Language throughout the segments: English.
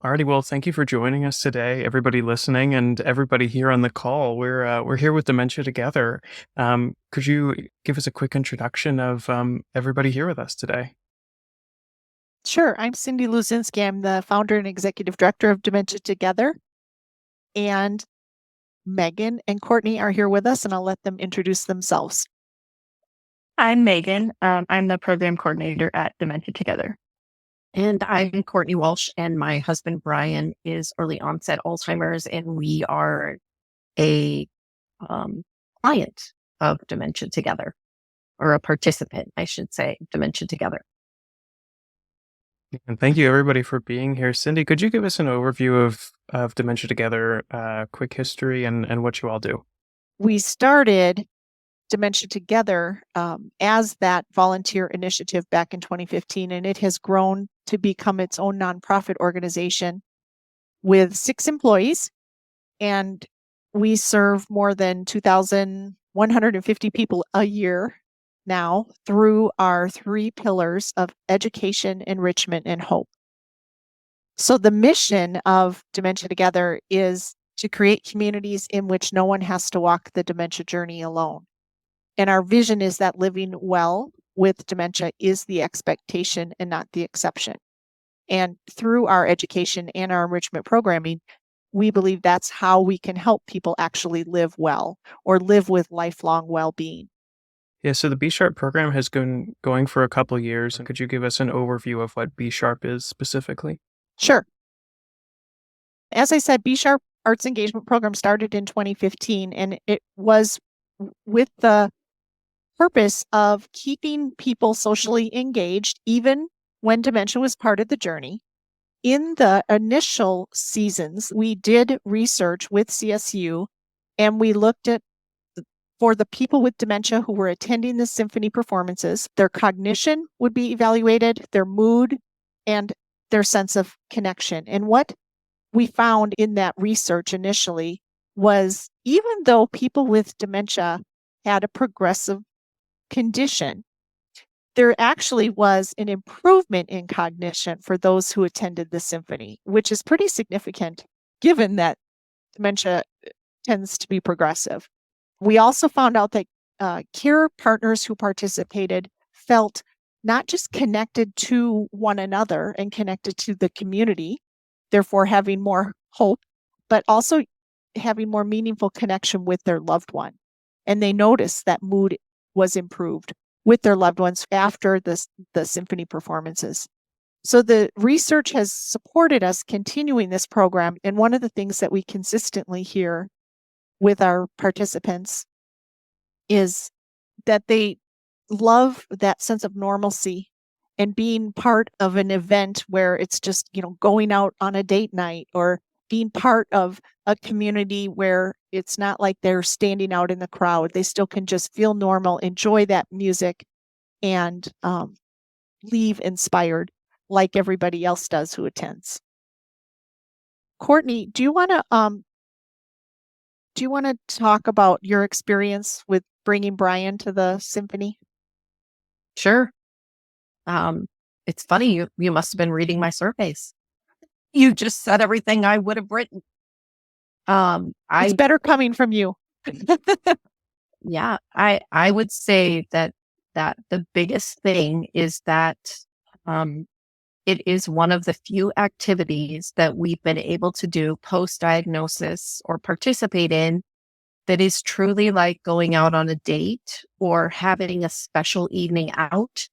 Alrighty, well, thank you for joining us today, everybody listening and everybody here on the call. We're here with Dementia Together. Could you give us a quick introduction of everybody here with us today? Sure. I'm Cindy Luzinski. I'm the founder and executive director of Dementia Together. And Megan and Courtney are here with us, and I'll let them introduce themselves. I'm Megan. I'm the program coordinator at Dementia Together. And I'm Courtney Walsh, and my husband Brian is early onset Alzheimer's, and we are a client of Dementia Together, or a participant, I should say, Dementia Together. And thank you, everybody, for being here. Cindy, could you give us an overview of Dementia Together, quick history, and what you all do? We started Dementia Together as that volunteer initiative back in 2015, and it has grown to become its own nonprofit organization with 6 employees, and we serve more than 2,150 people a year now through our 3 pillars of education, enrichment, and hope. So the mission of Dementia Together is to create communities in which no one has to walk the dementia journey alone. And our vision is that living well with dementia is the expectation and not the exception. And through our education and our enrichment programming, we believe that's how we can help people actually live well or live with lifelong well-being. Yeah, so the B Sharp program has been going for a couple years. Could you give us an overview of what B Sharp is specifically? Sure. As I said, B Sharp Arts Engagement Program started in 2015, and it was with the purpose of keeping people socially engaged, even when dementia was part of the journey. In the initial seasons, we did research with CSU, and we looked at for the people with dementia who were attending the symphony performances, their cognition would be evaluated, their mood, and their sense of connection. And what we found in that research initially was even though people with dementia had a progressive condition, there actually was an improvement in cognition for those who attended the symphony, which is pretty significant given that dementia tends to be progressive. We also found out that care partners who participated felt not just connected to one another and connected to the community, therefore having more hope, but also having more meaningful connection with their loved one. And they noticed that mood was improved with their loved ones after the symphony performances. So the research has supported us continuing this program. And one of the things that we consistently hear with our participants is that they love that sense of normalcy and being part of an event where it's just, going out on a date night or being part of a community where it's not like they're standing out in the crowd. They still can just feel normal, enjoy that music, and leave inspired like everybody else does who attends. Courtney, do you want to talk about your experience with bringing Brian to the symphony? Sure. It's funny, you must have been reading my surveys. You just said everything I would have written. It's better coming from you. Yeah, I would say that the biggest thing is that it is one of the few activities that we've been able to do post-diagnosis or participate in that is truly like going out on a date or having a special evening out,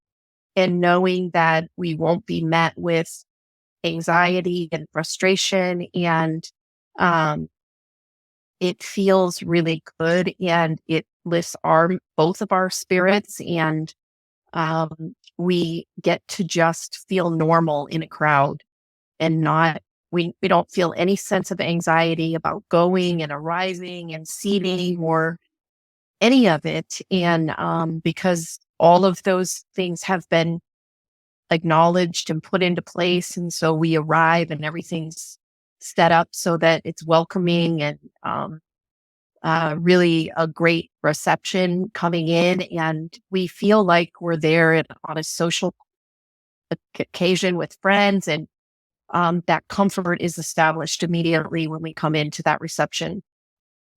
and knowing that we won't be met with anxiety and frustration, and it feels really good, and it lifts both of our spirits, and we get to just feel normal in a crowd and we don't feel any sense of anxiety about going and arriving and seating or any of it. And because all of those things have been acknowledged and put into place, and so we arrive and everything's set up so that it's welcoming and really a great reception coming in, and we feel like we're there on a social occasion with friends, and that comfort is established immediately when we come into that reception,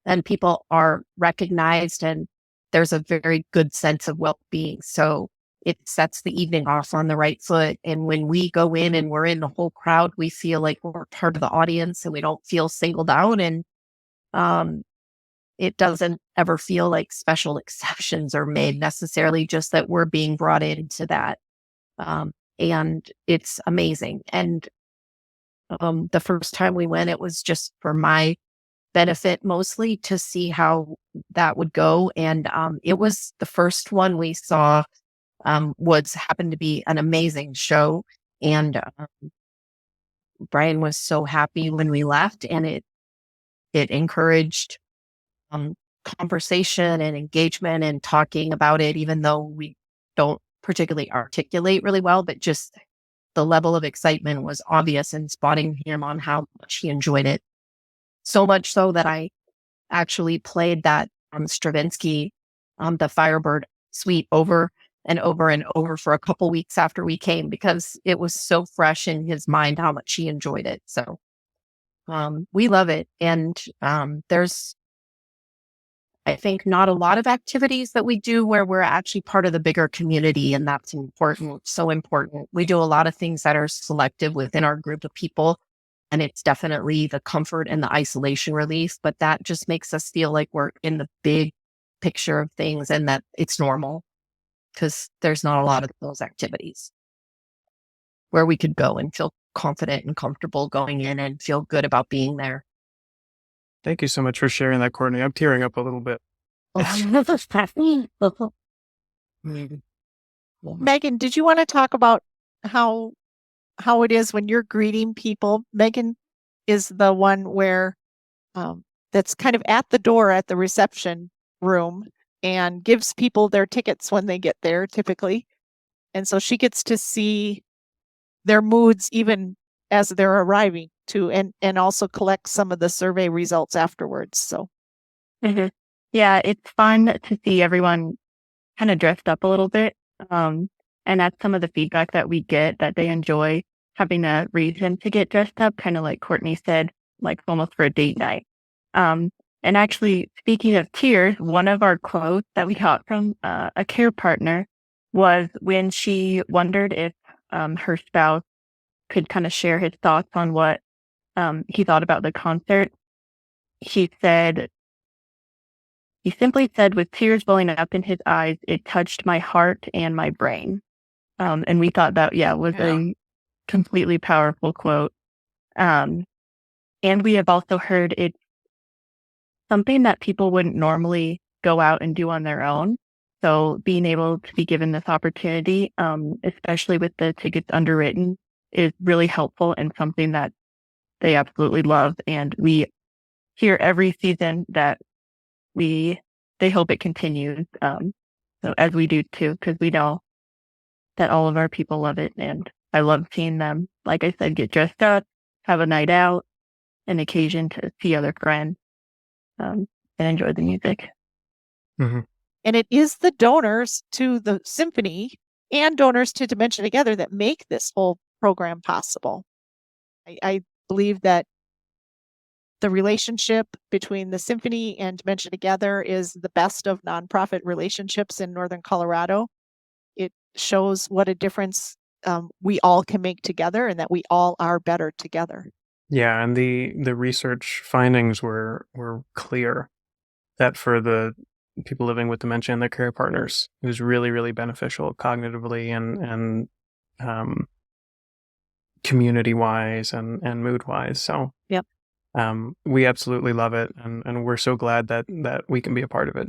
and people are recognized, and there's a very good sense of well-being. So it sets the evening off on the right foot. And when we go in and we're in the whole crowd, we feel like we're part of the audience and we don't feel singled out. And um, it doesn't ever feel like special exceptions are made necessarily, just that we're being brought into that. And it's amazing. And the first time we went, it was just for my benefit mostly to see how that would go. And it was the first one we saw, was happened to be an amazing show. And Brian was so happy when we left, and it encouraged um, conversation and engagement and talking about it, even though we don't particularly articulate really well, but just the level of excitement was obvious, and spotting him on how much he enjoyed it. So much so that I actually played that Stravinsky, the Firebird suite over and over and over for a couple weeks after we came, because it was so fresh in his mind how much he enjoyed it. So we love it. And there's, I think, not a lot of activities that we do where we're actually part of the bigger community, and that's important, so important. We do a lot of things that are selective within our group of people, and it's definitely the comfort and the isolation release, but that just makes us feel like we're in the big picture of things and that it's normal, because there's not a lot of those activities where we could go and feel confident and comfortable going in and feel good about being there. Thank you so much for sharing that, Courtney. I'm tearing up a little bit. Megan, did you want to talk about how it is when you're greeting people? Megan is the one where that's kind of at the door at the reception room and gives people their tickets when they get there, typically. And so she gets to see their moods even as they're arriving too, and also collect some of the survey results afterwards. So Mhm. Yeah, it's fun to see everyone kind of dressed up a little bit. And that's some of the feedback that we get, that they enjoy having a reason to get dressed up, kind of like Courtney said, like almost for a date night. And actually, speaking of tears, one of our quotes that we got from a care partner was when she wondered if her spouse could kind of share his thoughts on what he thought about the concert. He said, he simply said, with tears welling up in his eyes, it touched my heart and my brain. And we thought that, was a completely powerful quote. And we have also heard it's something that people wouldn't normally go out and do on their own. So being able to be given this opportunity, especially with the tickets underwritten, is really helpful and something that they absolutely love. And we hear every season that they hope it continues. So as we do too, because we know that all of our people love it. And I love seeing them, like I said, get dressed up, have a night out, an occasion to see other friends, and enjoy the music. Mm-hmm. And it is the donors to the symphony and donors to Dementia Together that make this whole program possible. I believe that the relationship between the symphony and Dementia Together is the best of nonprofit relationships in Northern Colorado. It shows what a difference we all can make together, and that we all are better together. Yeah, and the research findings were clear that for the people living with dementia and their care partners, it was really, really beneficial cognitively and community wise and mood wise. So Yep. we absolutely love it, and we're so glad that we can be a part of it.